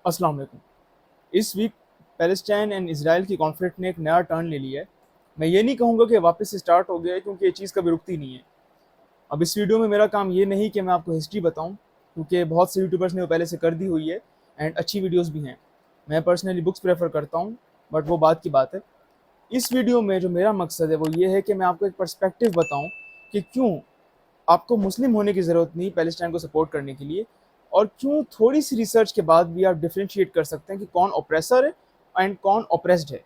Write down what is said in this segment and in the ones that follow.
अस्सलाम वालेकुम। इस वीक पैलेस्टाइन एंड इसराइल की कॉन्फ्लिक्ट ने एक नया टर्न ले लिया है। मैं ये नहीं कहूँगा कि वापस से स्टार्ट हो गया है, क्योंकि ये चीज़ कभी रुकती नहीं है। अब इस वीडियो में मेरा काम ये नहीं कि मैं आपको हिस्ट्री बताऊँ, क्योंकि बहुत से यूट्यूबर्स ने वो पहले से कर दी हुई है एंड अच्छी वीडियोज़ भी हैं। मैं पर्सनली बुक्स प्रेफर करता हूँ, बट वो बात की बात है। इस वीडियो में जो मेरा मकसद है वो ये है कि मैं आपको एक पर्सपेक्टिव बताऊँ कि क्यों आपको मुस्लिम होने की ज़रूरत नहीं पैलेस्टाइन को सपोर्ट करने के लिए, और क्यों थोड़ी सी रिसर्च के बाद भी आप डिफ्रेंशिएट कर सकते हैं कि कौन ऑप्रेसर है एंड कौन ऑप्रेस्ड है।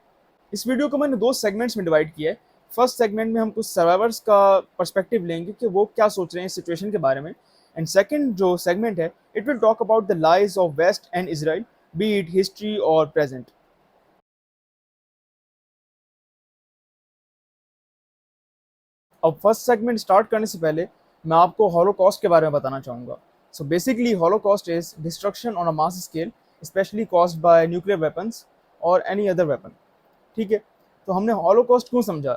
इस वीडियो को मैंने दो सेगमेंट्स में डिवाइड किया है। फर्स्ट सेगमेंट में हम कुछ सर्वाइवर्स का पर्सपेक्टिव लेंगे कि वो क्या सोच रहे हैं इस सिचुएशन के बारे में, एंड सेकंड जो सेगमेंट है it will talk about the lies of West and Israel, be it history और प्रेजेंट। अब फर्स्ट सेगमेंट स्टार्ट करने से पहले मैं आपको हॉलोकॉस्ट के बारे में बताना चाहूँगा। So basically Holocaust is destruction on a mass scale, specially caused by nuclear weapons और एनी अदर वेपन। ठीक है, तो हमने हॉलोकॉस्ट क्यों समझा?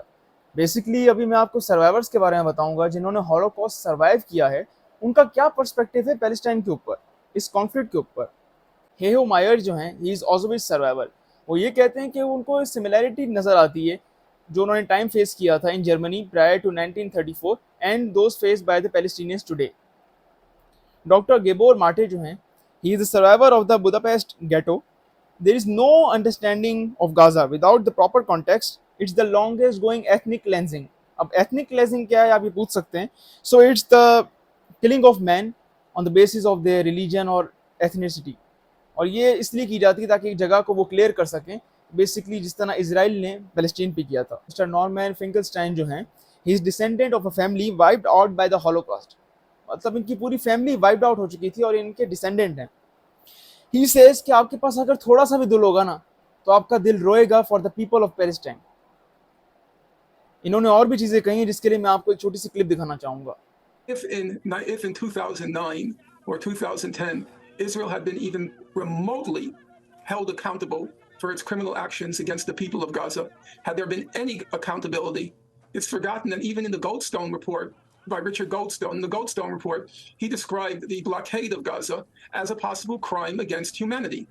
बेसिकली अभी मैं आपको सर्वाइवर्स के बारे में बताऊंगा जिन्होंने हॉलोकॉस्ट सर्वाइव किया है, उनका क्या पर्सपेक्टिव है पैलेस्टाइन के ऊपर, इस कॉन्फ्लिक्ट के ऊपर। हेहो मायर जो हैं, ही इज़ ऑल्सो सर्वाइवर। वो ये कहते हैं कि उनको सिमिलैरिटी नज़र आती है जो उन्होंने टाइम फेस किया था in Germany prior to 1934 and those face by the Palestinians today. Doctor Gabor Maté जो हैं, he is the survivor of the Budapest ghetto. There is no understanding of Gaza without the proper context. It's the longest going ethnic cleansing. अब ethnic cleansing क्या है आप ये पूछ सकते हैं। So it's the killing of men on the basis of their religion और ethnicity. और ये इसलिए की जाती है ताकि एक जगह को वो क्लियर कर सकें, बेसिकली जिस तरह इसराइल ने पैलेस्टीन पे किया था। मिस्टर नॉर्मैन फिंकलस्टाइन जो हैं, he is descendant of a family wiped out by the Holocaust. मतलब इनकी पूरी फैमिली वाइप्ड आउट हो चुकी थी और इनके डिसेंडेंट हैं। ही सेज कि आपके पास अगर थोड़ा सा भी दिल होगा ना, तो आपका दिल रोएगा for the people of Palestine. इन्होंने और भी चीजें कही हैं जिसके लिए मैं आपको एक छोटी सी क्लिप दिखाना चाहूंगा। If in 2009 or 2010 Israel had been even remotely held accountable for its criminal actions against the people of Gaza, had there been any accountability, it's forgotten that even in the Goldstone report by Richard Goldstone, in the Goldstone report, he described the blockade of Gaza as a possible crime against humanity.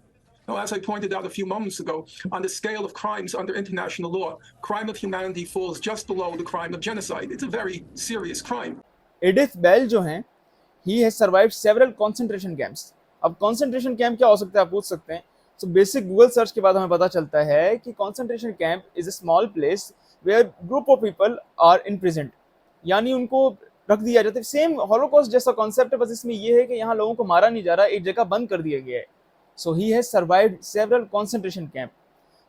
Now, as I pointed out a few moments ago, on the scale of crimes under international law, crime of humanity falls just below the crime of genocide. It's a very serious crime. Edith Bell जो हैं, he has survived several concentration camps. अब concentration camp क्या हो सकता है आप पूछ सकते हैं। सो बेसिक गूगल सर्च के बाद हमें पता चलता है कि concentration camp is a small place where group of people are in present, यानी उनको रख दिया जाता है। सेम हॉलोकॉस्ट जैसा कॉन्सेप्ट है, बस इसमें यह है कि यहाँ लोगों को मारा नहीं जा रहा, एक जगह बंद कर दिया गया है। So he has survived several concentration camp.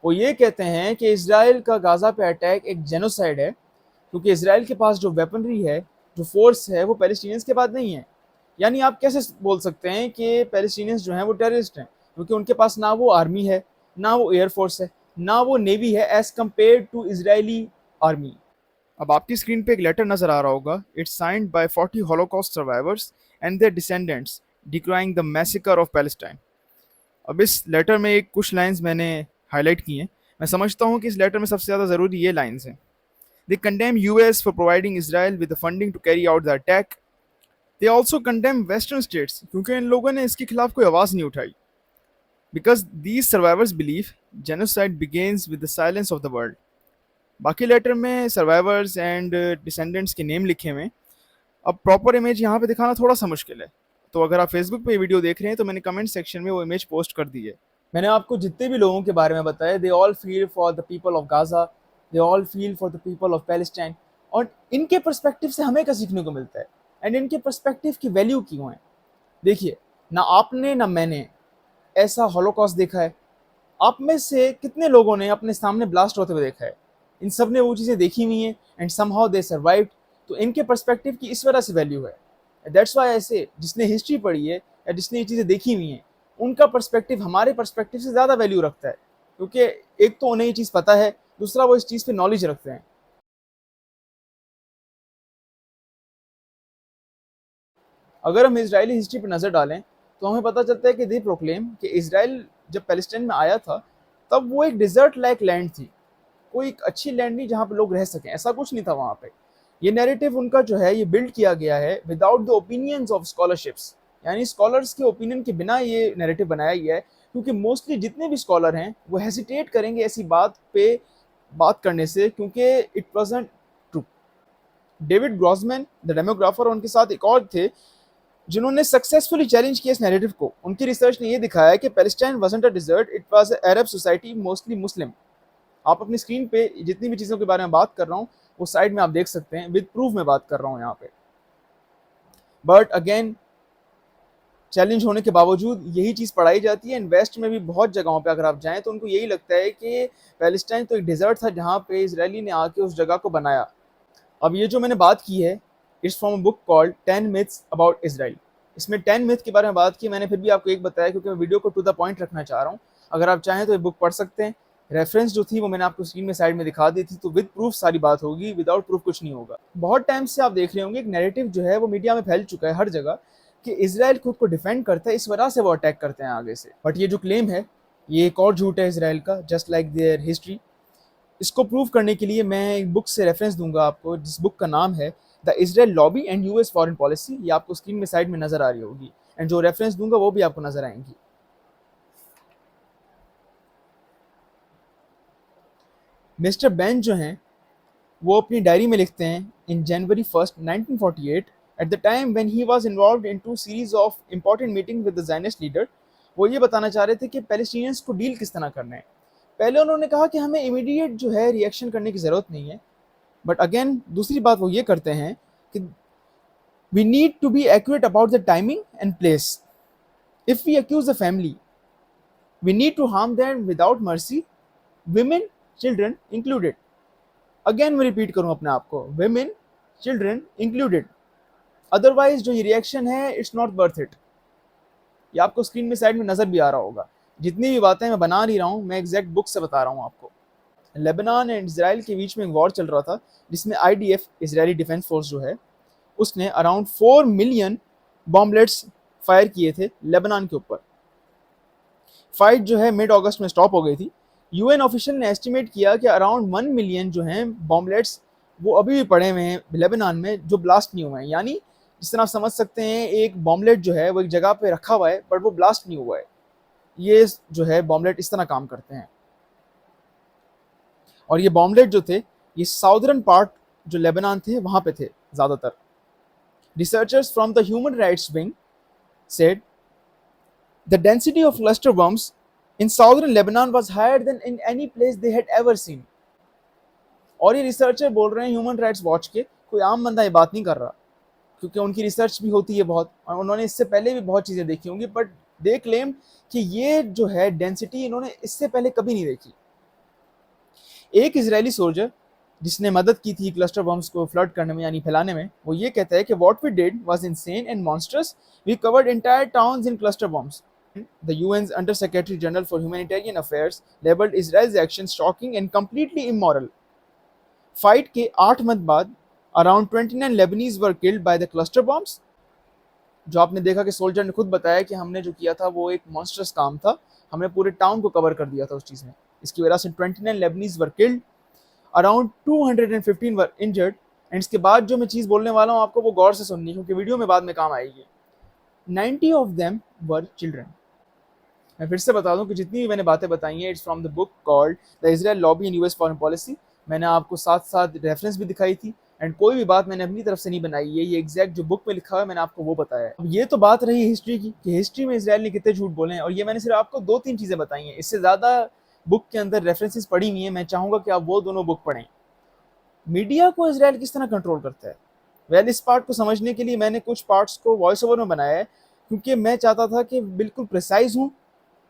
वो ये कहते हैं कि इसराइल का गाजा पे अटैक एक जेनोसाइड है, क्योंकि इसराइल के पास जो वेपनरी है, जो फोर्स है, वो पैलेस्टीनियंस के पास नहीं है। यानी आप कैसे बोल सकते हैं कि पैलेस्टीनियंस जो हैं वो टेररिस्ट हैं, क्योंकि उनके पास ना वो आर्मी है, ना वो एयरफोर्स है, ना वो नेवी है as compare to Israeli army. अब आपकी स्क्रीन पे एक लेटर नजर आ रहा होगा। It's signed by 40 holocaust survivors and their descendants decrying the massacre of Palestine. अब इस लेटर में एक कुछ लाइंस मैंने हाईलाइट की हैं। मैं समझता हूँ कि इस लेटर में सबसे ज़्यादा ज़रूरी ये लाइंस हैं। They condemn US for providing Israel with the funding to carry out the attack. They also condemn Western states क्योंकि इन लोगों ने इसके खिलाफ कोई आवाज़ नहीं उठाई। Because these survivors believe genocide begins with the silence of the world. बाकी लेटर में सर्वाइवर्स एंड डिसेंडेंट्स के नेम लिखे हुए हैं। अब प्रॉपर इमेज यहाँ पे दिखाना थोड़ा सा मुश्किल है, तो अगर आप फेसबुक पे वीडियो देख रहे हैं तो मैंने कमेंट सेक्शन में वो इमेज पोस्ट कर दी है। मैंने आपको जितने भी लोगों के बारे में बताया, they all feel for the people of Gaza, they all feel for the people of Palestine. और इनके पर्सपेक्टिव से हमें क्या सीखने को मिलता है एंड इनके पर्सपेक्टिव की वैल्यू क्यों है। देखिए, ना आपने ना मैंने ऐसा हॉलोकॉस्ट देखा है। आप में से कितने लोगों ने अपने सामने ब्लास्ट होते हुए देखा है? इन सब ने वो चीज़ें देखी हुई हैं एंड समहाउ दे सर्वाइव्ड। तो इनके पर्सपेक्टिव की इस वजह से वैल्यू है। दैट्स वाई ऐसे जिसने हिस्ट्री पढ़ी है या जिसने ये चीज़ें देखी हुई हैं, उनका पर्सपेक्टिव हमारे पर्सपेक्टिव से ज़्यादा वैल्यू रखता है, क्योंकि एक तो उन्हें ये चीज़ पता है, दूसरा वो इस चीज़ पे नॉलेज रखते हैं। अगर हम इजरायली हिस्ट्री पर नज़र डालें तो हमें पता चलता है कि दे प्रोक्लेम कि इसराइल जब पैलेस्टाइन में आया था तब वो एक डिजर्ट लाइक लैंड थी, कोई एक अच्छी लैंड नहीं जहाँ पे लोग रह सकें, ऐसा कुछ नहीं था वहाँ पे। ये नैरेटिव उनका जो है ये बिल्ड किया गया है without the opinions of scholarships, यानी स्कॉलर्स के ओपिनियन के बिना ये नैरेटिव बनाया गया है। क्योंकि मोस्टली जितने भी स्कॉलर हैं वो हेसिटेट करेंगे ऐसी बात पे बात करने से, क्योंकि it wasn't true. David Grossman the demographer, उनके साथ एक और थे जिन्होंने सक्सेसफुली चैलेंज किया इस नैरेटिव को। उनकी रिसर्च ने ये दिखाया कि Palestine wasn't a desert, it was Arab society mostly Muslim. आप अपनी स्क्रीन पे जितनी भी चीज़ों के बारे में बात कर रहा हूँ वो साइड में आप देख सकते हैं, विद प्रूफ में बात कर रहा हूँ यहाँ पे। बट अगेन चैलेंज होने के बावजूद यही चीज़ पढ़ाई जाती है। इन वेस्ट में भी बहुत जगहों पे अगर आप जाएं तो उनको यही लगता है कि पैलेस्टाइन तो एक डिजर्ट था जहाँ पे इसराइली ने आके उस जगह को बनाया। अब ये जो मैंने बात की है, it's from a book called 10 myths about Israel. इसमें 10 मिथ के बारे में बात की, मैंने फिर भी आपको एक बताया क्योंकि मैं वीडियो को टू द पॉइंट रखना चाह रहा हूँ। अगर आप चाहें तो ये बुक पढ़ सकते हैं। रेफरेंस जो थी वो मैंने आपको स्क्रीन में साइड में दिखा दी थी, तो विद प्रूफ सारी बात होगी, विदाउट प्रूफ कुछ नहीं होगा। बहुत टाइम से आप देख रहे होंगे एक नैरेटिव जो है वो मीडिया में फैल चुका है हर जगह कि इसराइल खुद को डिफेंड करता है, इस वजह से वो अटैक करते हैं आगे से। बट ये जो क्लेम है ये एक और झूठ है इसराइल का, जस्ट लाइक देयर हिस्ट्री। इसको प्रूव करने के लिए मैं एक बुक से रेफरेंस दूंगा आपको, जिस बुक का नाम है the Israel lobby and US foreign policy. ये आपको स्क्रीन में साइड में नजर आ रही होगी, एंड जो रेफरेंस दूंगा वो भी आपको नजर आएंगी। मिस्टर बेन जो हैं वो अपनी डायरी में लिखते हैं, in January 1st 1948 at the time when he was involved in two series of important meeting with the Zionist leader. वो ये बताना चाह रहे थे कि पैलेस्टीनियंस को डील किस तरह करना है। पहले उन्होंने कहा कि हमें इमीडिएट जो है रिएक्शन करने की ज़रूरत नहीं है, बट अगेन दूसरी बात वो ये करते हैं कि we need to be accurate about the timing and place. If we accuse the family we need to harm them without mercy, women, children included। Again मैं रिपीट करूं अपने आप को, women, children included। अदरवाइज जो ये reaction है it's not worth it. ये आपको स्क्रीन में साइड में नजर भी आ रहा होगा। जितनी भी बातें मैं बना नहीं रहा हूँ, मैं एग्जैक्ट बुक से बता रहा हूँ आपको। लेबनान एंड इसराइल के बीच में एक वॉर चल रहा था जिसमें आईडीएफ, इसराइली डिफेंस फोर्स जो है, उसने अराउंड 4 मिलियन बॉम्बलेट्स फायर किए थे लेबनान के ऊपर। फाइट जो है मिड अगस्त में स्टॉप हो गई थी। यूएन ऑफिशियल ने एस्टिमेट किया कि अराउंड 1 मिलियन जो हैं बॉम्बलेट्स वो अभी भी पड़े हुए हैं लेबनान में, जो ब्लास्ट नहीं हुए हैं। यानी जिस तरह आप समझ सकते हैं एक बॉम्बलेट जो है वो एक जगह पे रखा हुआ है बट वो ब्लास्ट नहीं हुआ है। ये जो है बॉम्बलेट इस तरह काम करते हैं। और ये बॉम्बलेट जो थे ये साउदर्न पार्ट जो लेबनान थे वहाँ पे थे ज़्यादातर। Researchers from the human rights wing said the density of cluster bombs in southern Lebanon was higher than in any place they had ever seen। और ये रिसर्चर बोल रहे हैं ह्यूमन राइट्स वॉच के, कोई आम बंदा ये बात नहीं कर रहा, क्योंकि उनकी रिसर्च भी होती है बहुत और उन्होंने इससे पहले भी बहुत चीज़ें देखी होंगी, बट दे क्लेम कि ये जो है डेंसिटी इन्होंने इससे पहले कभी नहीं देखी। एक इजरायली सोल्जर जिसने मदद की थी क्लस्टर बम्स को फ्लड करने में यानी फैलाने में, वो ये कहता है कि what we did was insane and monstrous, we covered entire towns in cluster bombs. The UN's Under Secretary General for Humanitarian Affairs labeled Israel's actions shocking and completely immoral। Fight के 8 मंथ बाद around 29 Lebanese were killed by the cluster bombs। जो आपने देखा कि soldier ने खुद बताया कि हमने जो किया था वो एक मॉन्स्टरस काम था, हमने पूरे टाउन को कवर कर दिया था उस चीज़ में। इसकी वजह से 29 Lebanese were killed, around 215 were injured। And इसके बाद जो मैं चीज़ बोलने वाला हूँ आपको वो गौर से सुननी, क्योंकि वीडियो में बाद में काम आएगी। 90 of them were children। मैं फिर से बता दूं कि जितनी भी मैंने बातें बताई हैं it's from the book called the Israel lobby in US foreign policy. मैंने आपको साथ साथ रेफरेंस भी दिखाई थी, एंड कोई भी बात मैंने अपनी तरफ से नहीं बनाई है, ये एग्जैक्ट जो बुक में लिखा है मैंने आपको वो बताया है। अब ये तो बात रही हिस्ट्री की कि हिस्ट्री में इसराइल ने कितने झूठ बोले हैं, और ये मैंने सिर्फ आपको 2-3 चीज़ें बताई हैं। इससे ज़्यादा बुक के अंदर रेफरेंसेस पड़ी हुई हैं, मैं चाहूँगा कि आप वो दोनों बुक पढ़ें। मीडिया को इसराइल किस तरह कंट्रोल करता है, वेल इस पार्ट को समझने के लिए मैंने कुछ पार्ट्स को वॉइस ओवर में बनाया है, क्योंकि मैं चाहता था कि बिल्कुल प्रिसाइज हूँ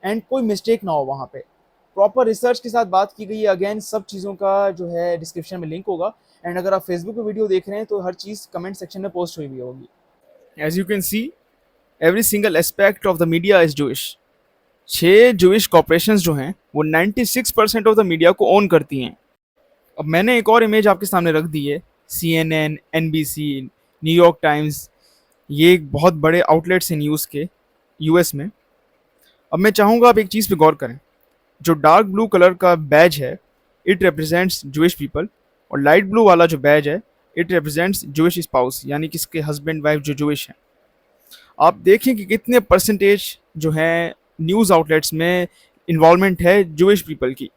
एंड कोई मिस्टेक ना हो। वहाँ पे प्रॉपर रिसर्च के साथ बात की गई है। अगेन सब चीज़ों का जो है डिस्क्रिप्शन में लिंक होगा, एंड अगर आप फेसबुक पे वीडियो देख रहे हैं तो हर चीज़ कमेंट सेक्शन में पोस्ट हुई होगी। As you can see every single aspect of the media is Jewish. 6 Jewish corporations जो हैं वो 96% ऑफ द मीडिया को ओन करती हैं। अब मैंने एक और इमेज आपके सामने रख दी है, CNN, NBC, न्यूयॉर्क टाइम्स, ये एक बहुत बड़े आउटलेट्स हैं न्यूज़ के यूएस में। अब मैं चाहूँगा आप एक चीज़ पे गौर करें, जो डार्क ब्लू कलर का बैज है इट रिप्रेजेंट्स जूइश पीपल, और लाइट ब्लू वाला जो बैज है इट रिप्रेजेंट्स जूइश स्पाउस, यानी किसके हस्बैंड वाइफ जो जूइश हैं। आप देखें कि कितने परसेंटेज जो हैं न्यूज़ आउटलेट्स में इन्वॉल्वमेंट है जूइश पीपल की।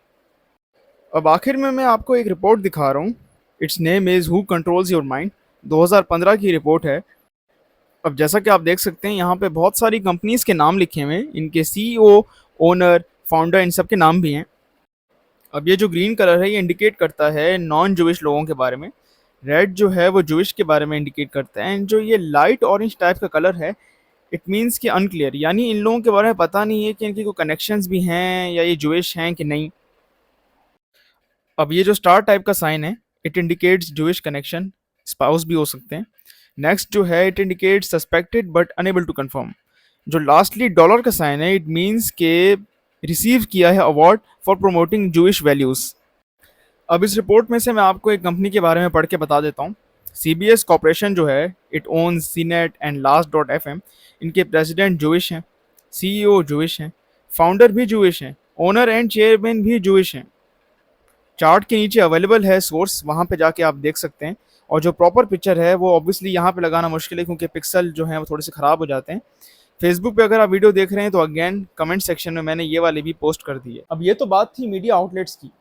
अब आखिर में मैं आपको एक रिपोर्ट दिखा रहा हूँ। It's name is who controls your mind, 2015 की रिपोर्ट है। अब जैसा कि आप देख सकते हैं यहाँ पे बहुत सारी कंपनीज़ के नाम लिखे हुए हैं, इनके सीईओ, ओनर, फाउंडर, इन सब के नाम भी हैं। अब ये जो ग्रीन कलर है ये इंडिकेट करता है नॉन जूइश लोगों के बारे में, रेड जो है वो जूइश के बारे में इंडिकेट करता है, एंड जो ये लाइट ऑरेंज टाइप का कलर है इट मीन्स कि अनक्लियर, यानी इन लोगों के बारे में पता नहीं है कि इनकी कोई कनेक्शंस भी हैं या ये जूइश हैं कि नहीं। अब ये जो स्टार टाइप का साइन है it indicates Jewish connection, spouse भी हो सकते हैं। नेक्स्ट जो है it indicates suspected but unable to confirm. जो लास्टली डॉलर का साइन है इट मीन्स के रिसीव किया है award for promoting Jewish values. अब इस रिपोर्ट में से मैं आपको एक कंपनी के बारे में पढ़ के बता देता हूँ। CBS कॉर्पोरेशन जो है it owns CNET and last dot FM। इनके प्रेसिडेंट जूइश हैं, CEO जूइश हैं, फाउंडर भी जूइश हैं, ओनर एंड चेयरमैन भी जूइश हैं। चार्ट के नीचे अवेलेबल है सोर्स, वहाँ पे जाके आप देख सकते हैं। और जो प्रॉपर पिक्चर है वो ऑब्वियसली यहाँ पे लगाना मुश्किल है क्योंकि पिक्सल जो है वो थोड़े से ख़राब हो जाते हैं। फेसबुक पे अगर आप वीडियो देख रहे हैं तो अगेन कमेंट सेक्शन में मैंने ये वाली भी पोस्ट कर दी है। अब ये तो बात थी मीडिया आउटलेट्स की।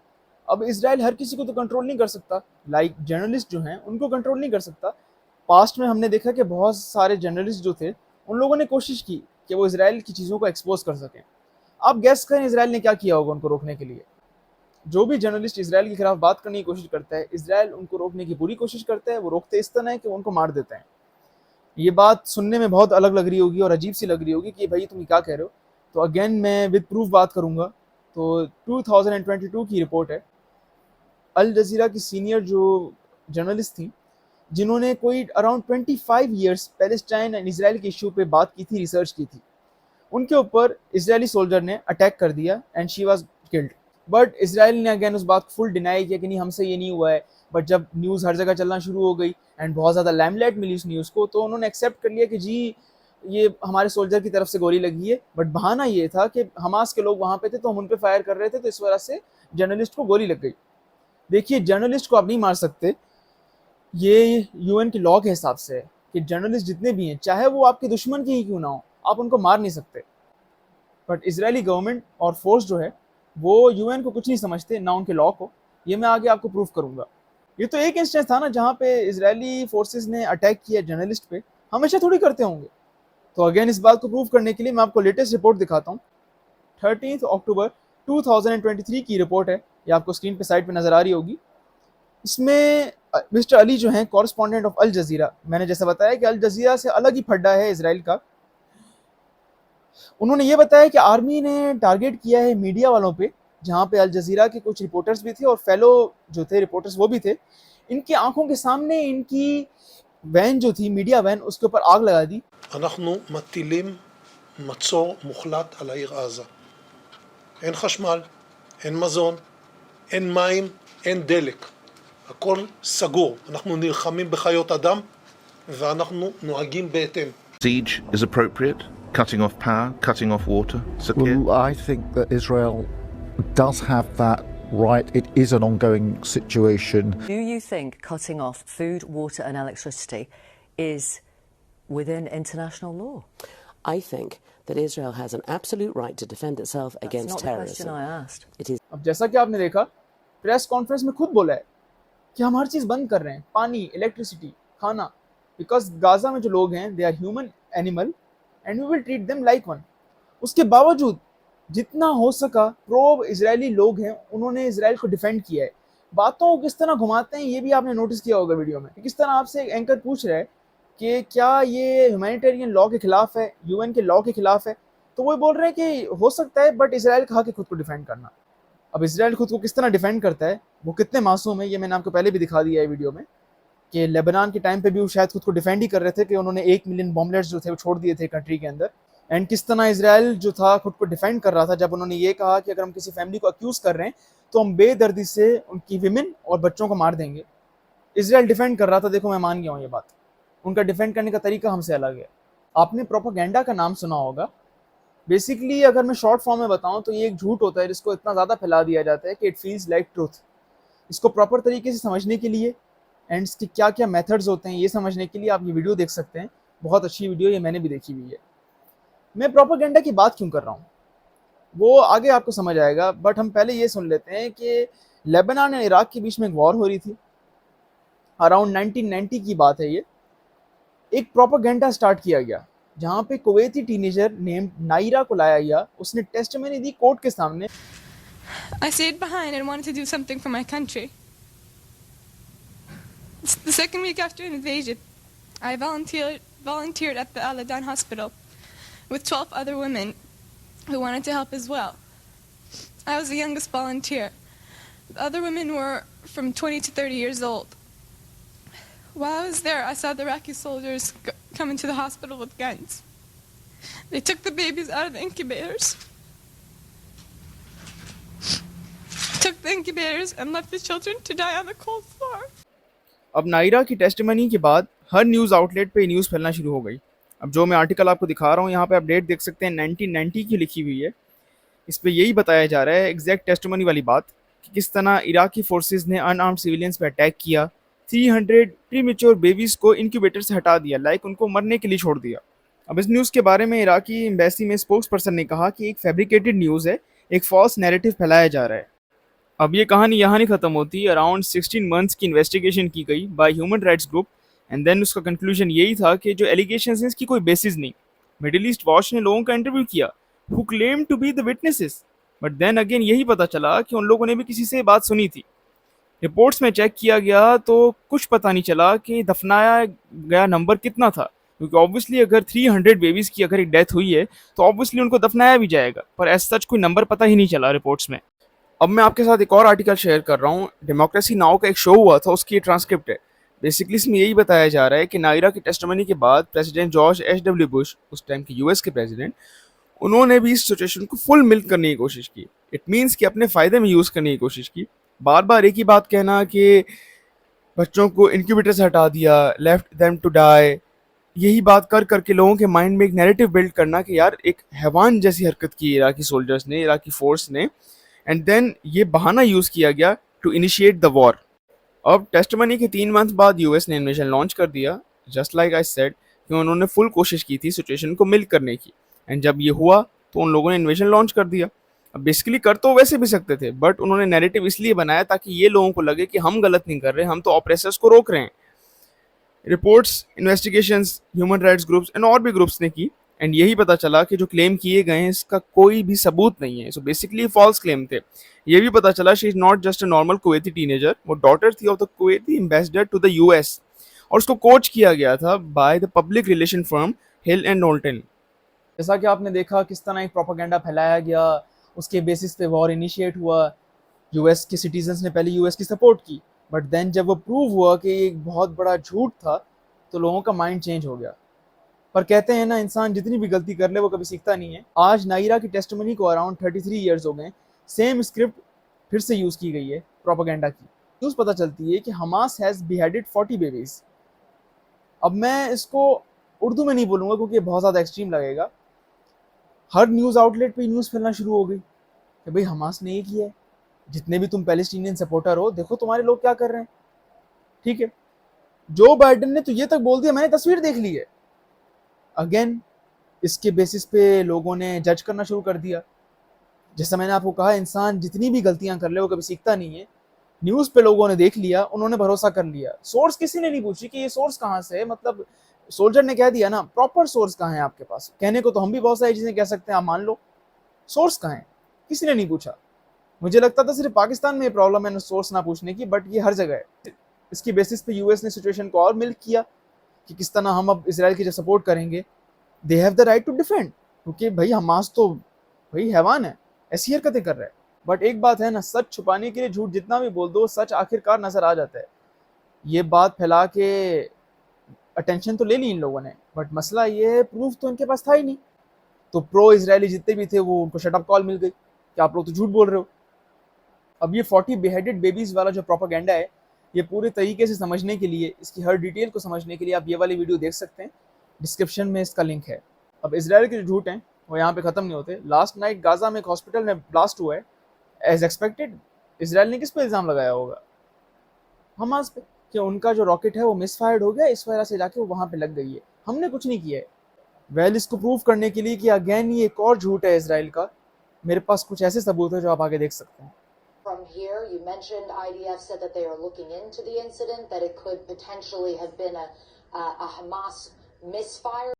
अब इसराइल हर किसी को तो कंट्रोल नहीं कर सकता, लाइक जर्नलिस्ट जो हैं उनको कंट्रोल नहीं कर सकता। पास्ट में हमने देखा कि बहुत सारे जर्नलिस्ट जो थे उन लोगों ने कोशिश की कि वो इसराइल की चीज़ों को एक्सपोज कर सकें। आप गेस करें इसराइल ने क्या किया होगा उनको रोकने के लिए। जो भी जर्नलिस्ट इसराइल के खिलाफ बात करने की कोशिश करता है, इसराइल उनको रोकने की पूरी कोशिश करता है। वो रोकते इस तरह है कि वो उनको मार देते हैं। ये बात सुनने में बहुत अलग लग रही होगी और अजीब सी लग रही होगी कि भाई तुम क्या कह रहे हो। तो अगेन मैं विद प्रूफ बात करूंगा। तो 2022 की रिपोर्ट है, अल जजीरा की सीनियर जो जर्नलिस्ट थी जिन्होंने कोई around 25 years Palestine and Israel के इशू पे बात की थी, रिसर्च की थी, उनके ऊपर इजरायली सोल्जर ने अटैक कर दिया and she was killed. But Israel ने अगेन उस बात को फुल डिनाई किया कि नहीं हमसे ये नहीं हुआ है। बट जब न्यूज़ हर जगह चलना शुरू हो गई एंड बहुत ज़्यादा लैमलाइट मिली उस न्यूज़ को, तो उन्होंने एक्सेप्ट कर लिया कि जी ये हमारे सोल्जर की तरफ से गोली लगी है। बट बहाना ये था कि हमास के लोग वहाँ पे थे तो हम उन पर फायर कर रहे थे, तो इस वजह से जर्नलिस्ट को गोली लग गई। देखिए जर्नलिस्ट को आप नहीं मार सकते, ये UN के लॉ के हिसाब से है कि जर्नलिस्ट जितने भी हैं चाहे वो आपके दुश्मन के ही क्यों ना हो, आप उनको मार नहीं सकते। बट इजरायली गवर्नमेंट और फोर्स जो है वो UN को कुछ नहीं समझते, ना उनके लॉ को। ये मैं आगे आपको प्रूफ करूंगा। ये तो एक इंस्टेंस था ना जहाँ पे इजरायली फोर्सेस ने अटैक किया जर्नलिस्ट पे, हमेशा थोड़ी करते होंगे। तो अगेन इस बात को प्रूव करने के लिए मैं आपको लेटेस्ट रिपोर्ट दिखाता हूँ। 13 अक्टूबर 2023 की रिपोर्ट है, ये आपको स्क्रीन पे साइड पे नजर आ रही होगी। इसमें मिस्टर अली जो हैं कॉरेस्पॉन्डेंट ऑफ अल जजीरा, मैंने जैसा बताया कि अल जजीरा से अलग ही फड्डा है इसराइल का, उन्होंने ये बताया कि आर्मी ने टारगेट किया है मीडिया वालों पे, जहाँ पे अल जजीरा के कुछ रिपोर्टर्स भी थे और फेलो जो थे रिपोर्टर्स वो भी थे। इनकी आंखों के सामने इनकी वैन जो थी, मीडिया वैन, उसके ऊपर आग लगा दी। אנחנו מטילים מצור מוחלט על העיר עזה. אין חשמל, אין מזון, אין מים, אין דלק. הכל סגור. אנחנו נלחמים בחיות אדם ואנחנו נוהגים בהתאם. Siege is appropriate, cutting off power, cutting off water. Sakir? Well, I think that Israel does have that right. It is an ongoing situation. Do you think cutting off food, water and electricity is within international law? I think that Israel has an absolute right to defend itself against That's not terrorism. the question I asked. It is. अब जैसा कि आपने देखा, press conference में खुद बोला है कि हम हर चीज़ बंद कर रहे हैं, पानी, इलेक्ट्रिसिटी, खाना, बिकॉज गाजा में जो लोग हैं they are human animal and we will treat them like one. उसके बावजूद जितना हो सका प्रो इजरायली लोग हैं उन्होंने इसराइल को डिफेंड किया है। बातों को किस तरह घुमाते हैं ये भी आपने नोटिस किया होगा वीडियो में, किस तरह आपसे एक एंकर पूछ रहा है कि क्या ये ह्यूमैनिटेरियन लॉ के खिलाफ है, UN के लॉ के खिलाफ है, तो वो बोल रहे हैं कि हो सकता है बट इसराइल कहा कि खुद को डिफेंड करना। अब इसराइल खुद को किस तरह डिफेंड करता है, वो कितने मासूम है, ये मैंने आपको पहले भी दिखा दिया है वीडियो में कि लेबनान के टाइम पे भी वो शायद खुद को डिफेंड ही कर रहे थे कि उन्होंने 1 मिलियन बॉम्बलेट्स जो थे वो छोड़ दिए थे कंट्री के अंदर। एंड किस तरह इसराइल जो था खुद को डिफेंड कर रहा था जब उन्होंने ये कहा कि अगर हम किसी फैमिली को अक्यूज़ कर रहे हैं तो हम बेदर्दी से उनकी विमेन और बच्चों को मार देंगे। इसराइल डिफेंड कर रहा था, देखो मैं मान गया हूँ ये बात। उनका डिफेंड करने का तरीका हमसे अलग है। आपने प्रोपेगेंडा का नाम सुना होगा। बेसिकली अगर मैं शॉर्ट फॉर्म में बताऊं तो ये एक झूठ होता है जिसको इतना ज़्यादा फैला दिया जाता है कि इट फील्स लाइक ट्रूथ। इसको प्रॉपर तरीके से समझने के लिए एंड इसके क्या क्या मेथड्स होते हैं ये समझने के लिए आप ये वीडियो देख सकते हैं। बहुत अच्छी वीडियो, ये मैंने भी देखी हुई है। मैं प्रोपेगेंडा की बात क्यों कर रहा हूँ, वो आगे आपको समझ आएगा, बट हम पहले ये सुन लेते हैं कि लेबनान और इराक के बीच में एक वॉर हो रही थी, अराउंड 1990 की बात है ये। एक प्रोपेगेंडा स्टार्ट किया गया जहाँ पे कुवैती टीनेजर नेम नायरा को लाया गया, उसने टेस्टिमनी दी कोर्ट के सामने। I stayed behind and wanted to do something for my country. The second week after invasion, I volunteered at the Al-Adan hospital with 12 other women who wanted to help as well. I was the youngest volunteer. The other women were from 20 to 30 years old. While I was there, I saw the Iraqi soldiers come into the hospital with guns. They took the babies out of the incubators. Took the incubators and left the children to die on the cold floor. अब नायरा की testimony के बाद हर news outlet पे news फैलना शुरू हो गई। अब जो मैं आर्टिकल आपको दिखा रहा हूँ यहाँ पे आप डेट देख सकते हैं, 1990 की लिखी हुई है। इस पे यही बताया जा रहा है एग्जैक्ट टेस्टिमनी वाली बात कि किस तरह इराकी फोर्सेस ने अनआर्म्ड सिविलियंस पे अटैक किया, 300 प्रीमेच्योर बेबीज़ को इंक्यूबेटर से हटा दिया, लाइक उनको मरने के लिए छोड़ दिया। अब इस न्यूज़ के बारे में इराकी एम्बेसी में स्पोक्स पर्सन ने कहा कि एक फैब्रिकेटेड न्यूज़ है, एक फॉल्स नैरेटिव फैलाया जा रहा है। अब ये कहानी यहाँ नहीं ख़त्म होती। अराउंड 16 मंथ्स की इन्वेस्टिगेशन की गई by human rights group and then उसका कंक्लूजन यही था कि जो एलिगेशंस हैं इसकी कोई बेसिस नहीं। मिडिल ईस्ट वॉच ने लोगों का इंटरव्यू किया who claim to be the witnesses, but then again यही पता चला कि उन लोगों ने भी किसी से बात सुनी थी। रिपोर्ट्स में चेक किया गया तो कुछ पता नहीं चला कि दफनाया गया नंबर कितना था, क्योंकि ऑब्वियसली अगर 300 बेबीज़ की अगर एक डेथ हुई है तो ऑब्वियसली उनको दफनाया भी जाएगा, पर एज सच कोई नंबर पता ही नहीं चला रिपोर्ट्स में। अब मैं आपके साथ एक और आर्टिकल शेयर कर रहा हूँ, डेमोक्रेसी नाउ का एक शो हुआ था, उसकी ट्रांसक्रिप्ट है। बेसिकली इसमें यही बताया जा रहा है कि नायरा की टेस्टिमनी के बाद प्रेसिडेंट जॉर्ज एच.डब्ल्यू. बुश, उस टाइम के यूएस के प्रेसिडेंट, उन्होंने भी इस सिचुएशन को फुल मिल्क करने की कोशिश की। इट मीन्स कि अपने फ़ायदे में यूज़ करने की कोशिश की। बार बार एक ही बात कहना कि बच्चों को इंक्यूबेटर से हटा दिया, लेफ्ट देम टू डाई, यही बात कर करके लोगों के माइंड में एक नैरेटिव बिल्ड करना कि यार एक हैवान जैसी हरकत की इराकी सोल्जर्स ने, इराकी फोर्स ने, एंड देन ये बहाना यूज़ किया गया टू इनिशिएट द वॉर। अब टेस्टिमनी के 3 मंथ बाद यूएस ने इन्वेजन लॉन्च कर दिया, जस्ट लाइक आई सेड कि उन्होंने फुल कोशिश की थी सिचुएशन को मिल्क करने की, एंड जब ये हुआ तो उन लोगों ने इन्वेजन लॉन्च कर दिया। अब बेसिकली कर तो वैसे भी सकते थे, बट उन्होंने नैरेटिव इसलिए बनाया ताकि ये लोगों को लगे कि हम गलत नहीं कर रहे, हम तो ऑपरेसर्स को रोक रहे हैं। Reports, investigations, human rights groups and और भी ग्रुप्स ने की, एंड यही पता चला कि जो क्लेम किए गए हैं इसका कोई भी सबूत नहीं है। सो बेसिकली फॉल्स क्लेम थे। ये भी पता चला she is not just a normal Kuwaiti teenager, वो डॉटर थी of the Kuwaiti ambassador to the US, और उसको कोच किया गया था by the public relation firm Hill and Knowlton. जैसा कि आपने देखा किस तरह एक प्रोपेगेंडा फैलाया गया, उसके बेसिस पे वॉर इनिशिएट हुआ। यूएस के सिटीजन्स ने पहले यूएस की सपोर्ट की, बट देन जब वो प्रूव हुआ कि एक बहुत बड़ा झूठ था तो लोगों का माइंड चेंज हो गया। पर कहते हैं ना, इंसान जितनी भी गलती कर ले वो कभी सीखता नहीं है। आज नायरा की टेस्टिमनी को अराउंड 33 ईयर्स हो गए, सेम स्क्रिप्ट फिर से यूज़ की गई है प्रोपेगेंडा की। न्यूज़ पता चलती है कि हमास हैज़ बिहेडेड 40 बेबीज़। अब मैं इसको उर्दू में नहीं बोलूँगा क्योंकि बहुत ज़्यादा एक्सट्रीम लगेगा। हर न्यूज़ आउटलेट पे न्यूज़ फैलना शुरू हो गई कि भाई हमास ने ये किया है, जितने भी तुम पैलेस्टीनियन सपोर्टर हो देखो तुम्हारे लोग क्या कर रहे हैं। ठीक है, जो बाइडेन ने तो ये तक बोल दिया मैंने तस्वीर देख ली है। अगेन इसके बेसिस पे लोगों ने जज करना शुरू कर दिया। जैसा मैंने आपको कहा, इंसान जितनी भी गलतियां कर ले वो कभी सीखता नहीं है। न्यूज़ पे लोगों ने देख लिया, उन्होंने भरोसा कर लिया। सोर्स किसी ने नहीं पूछी कि ये सोर्स कहाँ से है, मतलब सोल्जर ने कह दिया ना, प्रॉपर सोर्स कहाँ है आपके पास। कहने को तो हम भी बहुत सारी चीज़ें कह सकते हैं, आप मान लो, सोर्स कहाँ है किसी ने नहीं पूछा। मुझे लगता था सिर्फ पाकिस्तान में ये प्रॉब्लम है सोर्स ना पूछने की, बट ये हर जगह है। इसकी बेसिस पे यूएस ने सिचुएशन को और मिल्क किया कि किस तरह हम अब इसराइल की जो सपोर्ट करेंगे, they have the right to defend, क्योंकि भाई हमास तो भाई हैवान है, ऐसी हरकतें कर रहा है। बट एक बात है ना, सच छुपाने के लिए झूठ जितना भी बोल दो, सच आखिरकार नजर आ जाता है। ये बात फैला के अटेंशन तो ले ली इन लोगों ने, बट मसला ये है प्रूफ तो इनके पास था ही नहीं। तो प्रो इसराइली जितने भी थे वो उनको शट अप कॉल मिल गई कि आप लोग तो झूठ बोल रहे हो। अब ये 40 बेहेडेड बेबीज वाला जो प्रोपेगेंडा है, ये पूरे तरीके से समझने के लिए, इसकी हर डिटेल को समझने के लिए आप ये वाली वीडियो देख सकते हैं, डिस्क्रिप्शन में इसका लिंक है। अब इसराइल के जो झूठ हैं वो यहाँ पे ख़त्म नहीं होते। लास्ट नाइट गाजा में एक हॉस्पिटल में ब्लास्ट हुआ है, एज एक्सपेक्टेड इसराइल ने किस पे इल्ज़ाम लगाया होगा? हमास पे, कि उनका जो रॉकेट है वो मिसफायर्ड हो गया, इस वजह से जाके वो वहाँ पे लग गई है, हमने कुछ नहीं किया है। वेल, इसको प्रूव करने के लिए कि अगेन ये एक और झूठ है इसराइल का, मेरे पास कुछ ऐसे सबूत है जो आप आगे देख सकते हैं। From here, you mentioned IDF said that they are looking into the incident, that it could potentially have been a Hamas misfire.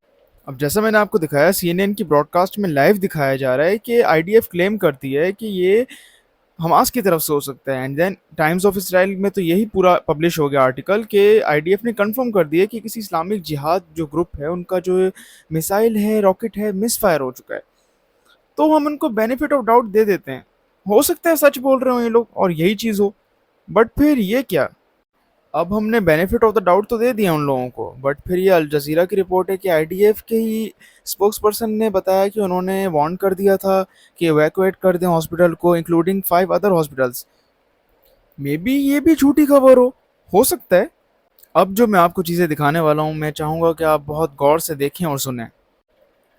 अब जैसा मैंने आपको दिखाया, CNN की ब्रॉडकास्ट में लाइव दिखाया जा रहा है कि IDF क्लेम करती है कि ये हमास की तरफ से हो सकता है, and then Times of Israel में तो यही पूरा पब्लिश हो गया आर्टिकल कि IDF ने कंफर्म कर दिया कि किसी इस्लामिक जिहाद जो ग्रुप है उनका जो मिसाइल है, रॉकेट है, मिसफायर हो चुका है। तो हम उनको बेनिफिट ऑफ डाउट दे देते हैं, हो सकता है सच बोल रहे हो ये लोग और यही चीज़ हो, बट फिर ये क्या? अब हमने बेनिफिट ऑफ द डाउट तो दे दिया उन लोगों को, बट फिर ये अल जज़ीरा की रिपोर्ट है कि IDF के ही स्पोक्स पर्सन ने बताया कि उन्होंने वार्न कर दिया था कि इवैक्यूएट कर दें हॉस्पिटल को, including 5 other hospitals. May be ये भी झूठी खबर हो सकता है। अब जो मैं आपको चीज़ें दिखाने वाला हूँ, मैं चाहूँगा कि आप बहुत गौर से देखें और सुनें।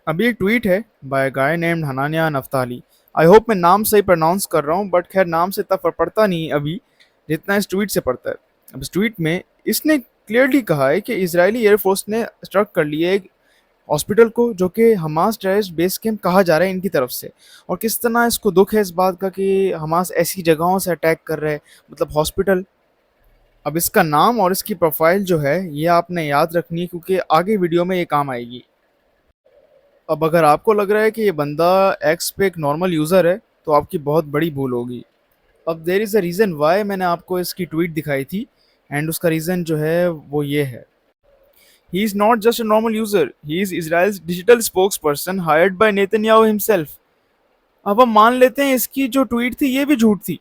अभी एक ट्वीट है by guy named Hanania Naftali. I hope मैं नाम सही प्रोनाउंस कर रहा हूँ, बट खैर नाम से इतना पड़ता नहीं अभी जितना इस ट्वीट से पड़ता है। अब इस ट्वीट में इसने क्लियरली कहा है कि इजरायली एयरफोर्स ने स्ट्रक कर लिया एक हॉस्पिटल को जो कि हमास टेररिस्ट बेस कैंप कहा जा रहा है इनकी तरफ से, और किस तरह इसको दुख है इस बात का कि हमास ऐसी जगहों से अटैक कर रहे हैं, मतलब हॉस्पिटल। अब इसका नाम और इसकी प्रोफाइल जो है ये आपने याद रखनी है क्योंकि आगे वीडियो में ये काम आएगी। अब अगर आपको लग रहा है कि ये बंदा एक्स पे एक नॉर्मल यूज़र है तो आपकी बहुत बड़ी भूल होगी। अब there is a reason why मैंने आपको इसकी ट्वीट दिखाई थी, एंड उसका रीज़न जो है वो ये है। He is not just a normal user, he is Israel's digital spokes person hired by Netanyahu himself. अब हम मान लेते हैं इसकी जो ट्वीट थी ये भी झूठ थी।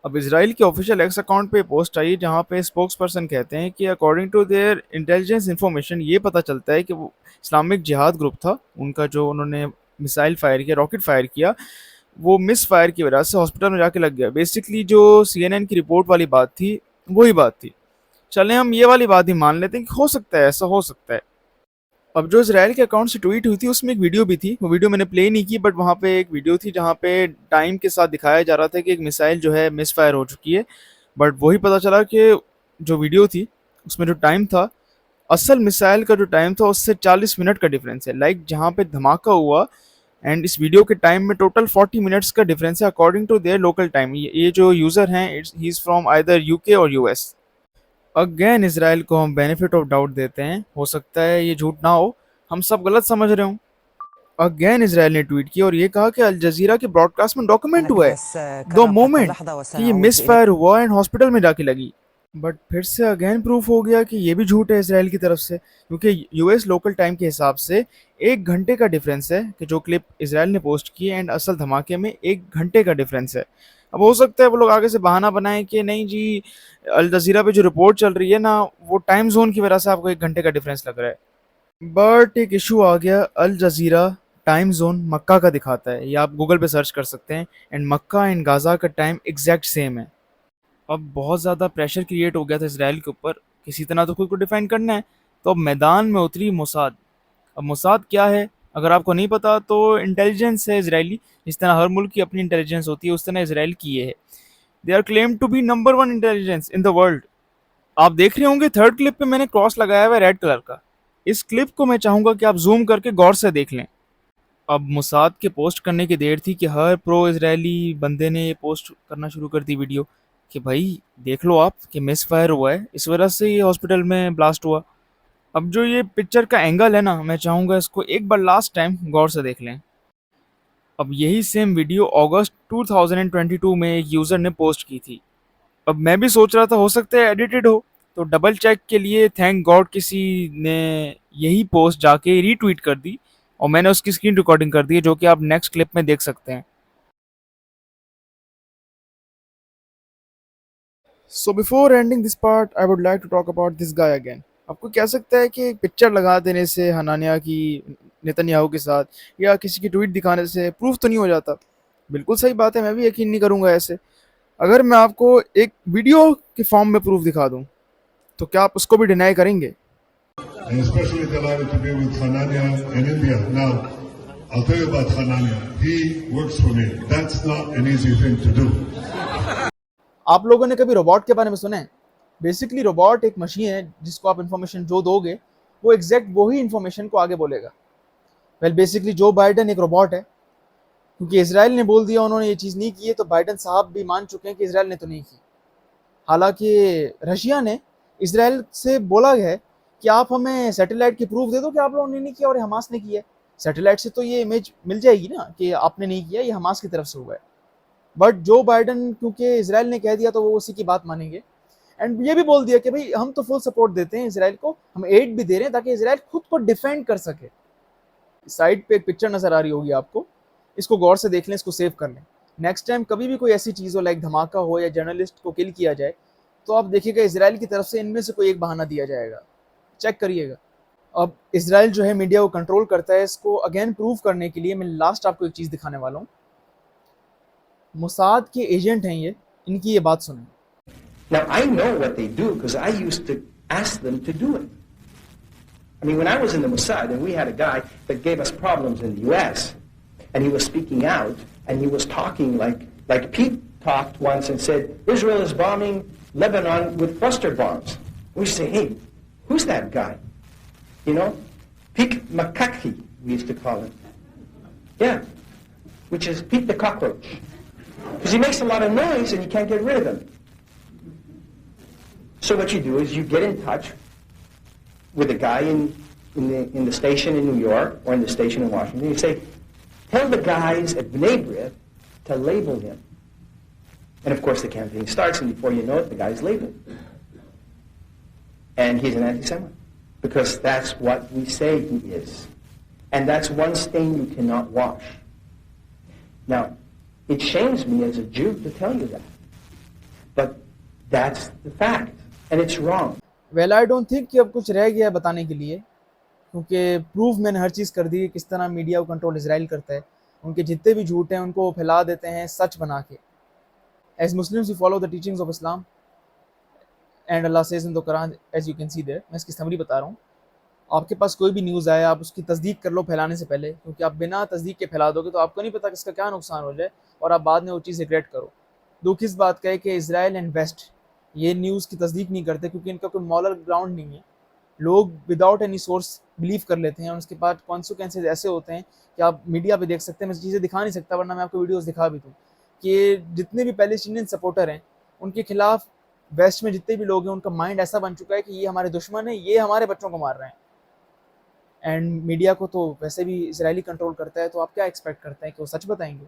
अब इसराइल के ऑफिशियल एक्स अकाउंट पे पोस्ट आई जहाँ पे स्पोक्स पर्सन कहते हैं कि according to their intelligence information ये पता चलता है कि वो इस्लामिक जिहाद ग्रुप था, उनका जो उन्होंने मिसाइल फायर किया, रॉकेट फायर किया, वो मिस फायर की वजह से हॉस्पिटल में जाके लग गया। बेसिकली जो CNN की रिपोर्ट वाली बात थी वही बात थी। चलें हम ये वाली बात ही मान लेते हैं कि हो सकता है, ऐसा हो सकता है। अब जो इसराइल के अकाउंट से ट्वीट हुई थी उसमें एक वीडियो भी थी, वो वीडियो मैंने प्ले नहीं की, बट वहाँ पे एक वीडियो थी जहाँ पे टाइम के साथ दिखाया जा रहा था कि एक मिसाइल जो है मिस फायर हो चुकी है, बट वही पता चला कि जो वीडियो थी उसमें जो टाइम था, असल मिसाइल का जो टाइम था उससे 40 मिनट का डिफरेंस है। लाइक जहाँ पे धमाका हुआ एंड इस वीडियो के टाइम में टोटल 40 मिनट्स का डिफरेंस है according to their local time. ये जो यूज़र हैं he is from either UK और US। अगेन इसराइल को हम बेनिफिट ऑफ डाउट देते हैं, हो सकता है ये झूठ ना हो, हम सब गलत समझ रहे हो। अगेन इसराइल ने ट्वीट किया और ये कहा कि अल जज़ीरा के ब्रॉडकास्ट में डॉक्यूमेंट हुआ है द मोमेंट कि ये मिस फायर हुआ एंड हॉस्पिटल में जाके लगी। बट फिर से अगेन प्रूफ हो गया कि ये भी झूठ है इसराइल की तरफ से, क्योंकि US लोकल टाइम के हिसाब से 1 घंटे का डिफरेंस है कि जो क्लिप इसराइल ने पोस्ट की एंड असल धमाके में 1 घंटे का डिफरेंस है। अब हो सकता है वो लोग आगे से बहाना बनाएं कि नहीं जी अल जज़ीरा पे जो रिपोर्ट चल रही है ना वो टाइम जोन की वजह से आपको 1 घंटे का डिफरेंस लग रहा है। बट एक इशू आ गया, अल जज़ीरा टाइम जोन मक्का का दिखाता है, ये आप गूगल पे सर्च कर सकते हैं, एंड मक्का एंड गाज़ा का टाइम एग्जैक्ट सेम है। अब बहुत ज़्यादा प्रेशर क्रिएट हो गया था इसराइल के ऊपर, किसी तरह तो खुद को डिफाइन करना है, तो अब मैदान में उतरी मोसाद। अब मोसाद क्या है अगर आपको नहीं पता तो इंटेलिजेंस है इसराइली, जिस तरह हर मुल्क की अपनी इंटेलिजेंस होती है उस तरह इसराइल की ये है। They are claim to be number 1 intelligence in the world. आप देख रहे होंगे थर्ड क्लिप पे मैंने क्रॉस लगाया हुआ है रेड कलर का, इस क्लिप को मैं चाहूँगा कि आप जूम करके गौर से देख लें। अब मोसाद के पोस्ट करने की देर थी कि हर प्रो इजरायली बंदे ने ये पोस्ट करना शुरू कर दी वीडियो कि भाई देख लो आप कि मिस फायर हुआ है, इस वजह से ये हॉस्पिटल में ब्लास्ट हुआ। अब जो ये पिक्चर का एंगल है ना, मैं चाहूँगा इसको एक बार लास्ट टाइम गौर से देख लें। अब यही सेम वीडियो अगस्त 2022 में एक यूज़र ने पोस्ट की थी। अब मैं भी सोच रहा था हो सकता है एडिटेड हो, तो डबल चेक के लिए थैंक गॉड किसी ने यही पोस्ट जाके रीट्वीट कर दी और मैंने उसकी स्क्रीन रिकॉर्डिंग कर दी है, जो कि आप नेक्स्ट क्लिप में देख सकते हैं। So before ending this part, I would like to talk about this guy again. आपको क्या सकता है कि एक पिक्चर लगा देने से हनानिया की नेतन्याहू के साथ या किसी की ट्वीट दिखाने से प्रूफ तो नहीं हो जाता? बिल्कुल सही बात है, मैं भी यकीन नहीं करूँगा ऐसे। अगर मैं आपको एक वीडियो के फॉर्म में प्रूफ दिखा दूँ तो क्या आप उसको भी डिनाई करेंगे? I'm especially delighted to be with Hanania in India. Now, I'll tell you about Hanania. He works for me. That's not an easy thing to do. आप लोगों ने कभी रोबोट के बारे में सुना है? बेसिकली रोबोट एक मशीन है जिसको आप इन्फॉर्मेशन जो दोगे वो एग्जैक्ट वही इन्फॉर्मेशन को आगे बोलेगा। वेल बेसिकली जो बाइडन एक रोबोट है, क्योंकि इसराइल ने बोल दिया उन्होंने ये चीज़ नहीं की है, तो बाइडन साहब भी मान चुके हैं कि इसराइल ने तो नहीं की। हालांकि रशिया ने इसराइल से बोला है कि आप हमें सैटेलाइट की प्रूफ दे दो कि आप लोगों ने नहीं किया और ये हमास ने किया है। सैटेलाइट से तो ये इमेज मिल जाएगी ना कि आपने नहीं किया, ये हमास की तरफ से हुआ है। बट जो बाइडन, क्योंकि इसराइल ने कह दिया तो वो उसी की बात मानेंगे। एंड ये भी बोल दिया कि भाई हम तो फुल सपोर्ट देते हैं इसराइल को, हम एड भी दे रहे हैं ताकि इसराइल खुद को डिफेंड कर सके। साइड पे एक पिक्चर नजर आ रही होगी आपको, इसको गौर से देख लें, इसको सेव कर लें। नेक्स्ट टाइम कभी भी कोई ऐसी चीज़ हो, लाइक धमाका हो या जर्नलिस्ट को किल किया जाए, तो आप देखिएगा इसराइल की तरफ से इनमें से कोई एक बहाना दिया जाएगा। चेक करिएगा। अब इसराइल जो है मीडिया को कंट्रोल करता है, इसको अगेन प्रूव करने के लिए मैं लास्ट आपको एक चीज़ दिखाने वाला हूँ। मोसाद के एजेंट हैं ये, इनकी ये बात सुनें। Now, I know what they do because I used to ask them to do it. I mean, when I was in the Mossad and we had a guy that gave us problems in the U.S., and he was speaking out, and he was talking like Pete talked once and said, Israel is bombing Lebanon with cluster bombs. We say, hey, who's that guy? You know? Pete Makaki, we used to call him. Yeah, which is Pete the cockroach. Because he makes a lot of noise and you can't get rid of him. So what you do is you get in touch with a guy in the station in New York or in the station in Washington. You say, tell the guys at B'nai B'rith to label him. And of course the campaign starts, and before you know it, the guy's labeled. And he's an anti-Semite. Because that's what we say he is. And that's one stain you cannot wash. Now, it shames me as a Jew to tell you that. But that's the fact. And it's wrong. Well, I don't think कि अब कुछ रह गया है बताने के लिए, क्योंकि प्रूफ मैंने हर चीज़ कर दी है किस तरह मीडिया को कंट्रोल इसराइल करता है। उनके जितने भी झूठ हैं उनको फैला देते हैं सच बना के। As Muslims we follow the teachings of Islam and Allah says in the Quran, as you can see there, मैं इसकी समरी बता रहा हूँ। आपके पास कोई भी न्यूज़ आए, आप उसकी तस्दीक कर लो फैलाने से पहले, क्योंकि आप बिना तस्दीक के फैला दोगे तो आपको नहीं पता कि इसका क्या नुकसान हो जाए और आप बाद में वो चीज़ रिग्रेट करो। दुख इस बात का है कि इसराइल एंड वेस्ट ये न्यूज़ की तस्दीक नहीं करते, क्योंकि इनका कोई मॉरल ग्राउंड नहीं है। लोग विदाउट एनी सोर्स बिलीव कर लेते हैं और उसके बाद कॉन्सिक्वेंसेज ऐसे होते हैं कि आप मीडिया पे देख सकते हैं। मैं चीज़ें दिखा नहीं सकता, वरना मैं आपको वीडियोस दिखा भी दूँ कि जितने भी पैलेस्टीनियन सपोर्टर हैं उनके खिलाफ वेस्ट में जितने भी लोग हैं उनका माइंड ऐसा बन चुका है कि ये हमारे दुश्मन है, ये हमारे बच्चों को मार रहे हैं। एंड मीडिया को तो वैसे भी इसराइली कंट्रोल करता है, तो आप क्या एक्सपेक्ट करते हैं कि वो सच बताएंगे?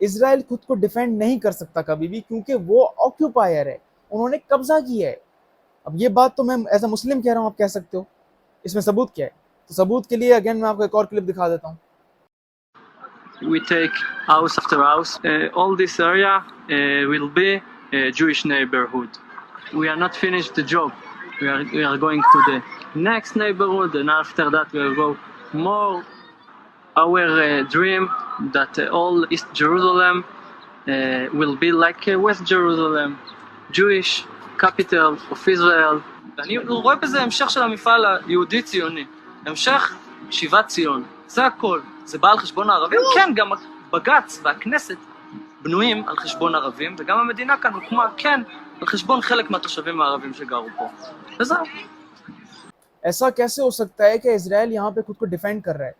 इसराइल खुद को डिफेंड नहीं कर सकता कभी भी, क्योंकि वो ऑक्यूपायर है, उन्होंने कब्जा किया है। अब ये बात तो मैं एज अ मुस्लिम कह रहा हूँ, आप कह सकते हो, इसमें सबूत क्या है? तो सबूत के लिए अगेन मैं आपको एक और क्लिप दिखा देता हूँ। We take house after house. All this area will be a Jewish neighborhood. We are not finished the job. We are going to the next neighborhood, and after that we will go more. Our dream that all East Jerusalem will be like West Jerusalem, Jewish capital of Israel. אני רואה בזה המשך של המפעל היהודי-ציוני, המשך שיבת ציון, זה הכל. זה בא על חשבון הערבים? כן, גם בג"ץ והכנסת בנויים על חשבון ערבים, וגם המדינה כאן הוקמה, כן, על חשבון חלק מהתושבים הערבים שגרו פה. וזהו. ऐसा कैसे हो सकता है कि Israel यहाँ पे खुद को डिफेंड कर रहा है?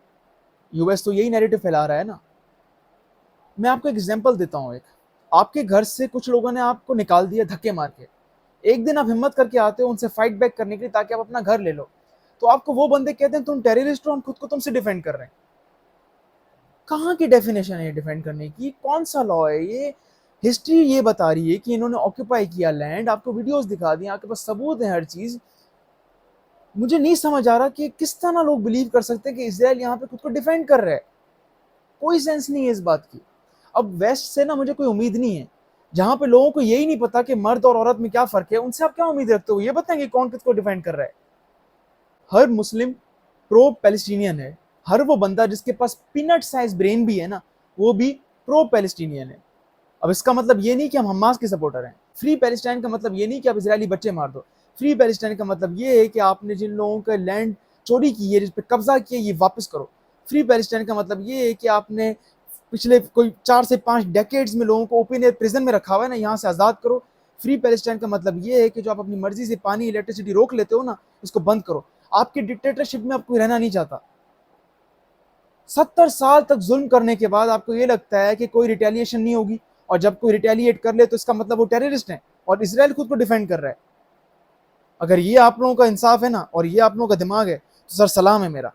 यूएस तो यही नैरेटिव फैला रहा है ना। मैं आपको एक एग्जांपल देता हूँ। एक आपके घर से कुछ लोगों ने आपको निकाल दिया धक्के मार के, एक दिन आप हिम्मत करके आते हो उनसे फाइट बैक करने के लिए ताकि आप अपना घर ले लो, तो आपको वो बंदे कहते हैं तुम टेररिस्ट हो, हम खुद को तुमसे डिफेंड कर रहे हैं। कहाँ की डेफिनेशन है डिफेंड करने की? कौन सा लॉ है ये? हिस्ट्री ये बता रही है कि इन्होंने ऑक्यूपाई किया लैंड, आपको वीडियोस दिखा दी, आपके पास सबूत है हर चीज। मुझे नहीं समझ आ रहा कि किस तरह लोग बिलीव कर सकते हैं कि इजराइल यहाँ पे खुद को डिफेंड कर रहा है। कोई सेंस नहीं है इस बात की। अब वेस्ट से ना मुझे कोई उम्मीद नहीं है, जहाँ पे लोगों को यही नहीं पता कि मर्द और औरत में क्या फर्क है, उनसे आप क्या उम्मीद रखते हो? ये बताएंगे कौन किसको डिफेंड कर रहा है? हर मुस्लिम प्रो पैलेस्टीनियन है, हर वो बंदा जिसके पास पीनट साइज ब्रेन भी है ना, वो भी प्रो पैलेस्टीनियन है। अब इसका मतलब ये नहीं कि हम हमास के सपोर्टर हैं। फ्री पैलेस्टाइन का मतलब ये नहीं कि आप इजरायली बच्चे मार दो। फ्री पैलेस्टाइन का मतलब ये है कि आपने जिन लोगों का लैंड चोरी की है, जिस पे कब्जा किया, ये वापस करो। फ्री पैलेस्टाइन का मतलब ये है कि आपने पिछले कोई 4 से 5 डेकेड्स में लोगों को ओपन एयर प्रिजन में रखा हुआ है ना, यहाँ से आज़ाद करो। फ्री पैलेस्टाइन का मतलब ये है कि जो आप अपनी मर्जी से पानी इलेक्ट्रिसिटी रोक लेते हो ना, इसको बंद करो। आपकी डिक्टेटरशिप में आप कोई रहना नहीं चाहता। 70 साल तक जुल्म करने के बाद आपको ये लगता है कि कोई रिटेलिएशन नहीं होगी, और जब कोई रिटेलिएट कर ले तो इसका मतलब वो टेररिस्ट है और इजराइल खुद को डिफेंड कर रहा है। अगर ये आप लोगों का इंसाफ है ना, और ये आप लोगों का दिमाग है, तो सर सलाम है मेरा।